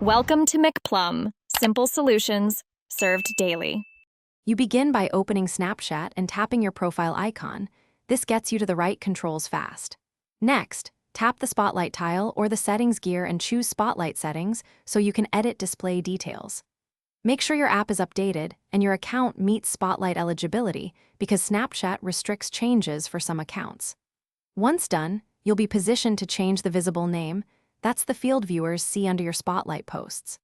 Welcome to McPlum, simple solutions served daily. You begin by opening Snapchat and tapping your profile icon. This gets you to the right controls fast. Next, tap the Spotlight tile or the Settings gear and choose Spotlight settings so you can edit display details. Make sure your app is updated and your account meets Spotlight eligibility because Snapchat restricts changes for some accounts. Once done, you'll be positioned to change the visible name. That's the field viewers see under your Spotlight posts.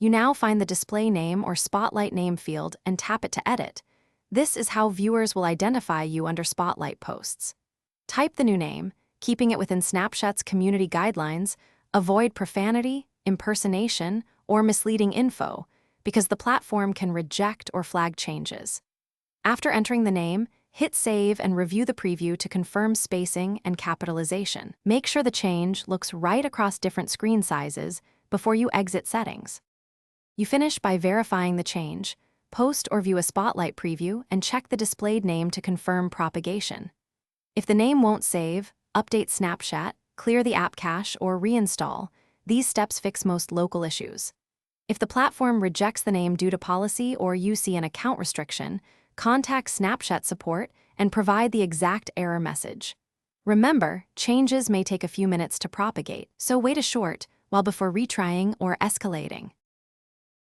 You now find the display name or Spotlight name field and tap it to edit. This is how viewers will identify you under Spotlight posts. Type the new name, keeping it within Snapchat's community guidelines. Avoid profanity, impersonation, or misleading info, because the platform can reject or flag changes. After entering the name, hit save and review the preview to confirm spacing and capitalization. Make sure the change looks right across different screen sizes before you exit settings. You finish by verifying the change, post or view a Spotlight preview, and check the displayed name to confirm propagation. If the name won't save, update Snapchat, clear the app cache, or reinstall. These steps fix most local issues. If the platform rejects the name due to policy or you see an account restriction, contact Snapchat support and provide the exact error message. Remember, changes may take a few minutes to propagate, so wait a short while before retrying or escalating.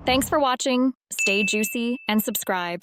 Thanks for watching. Stay juicy and subscribe.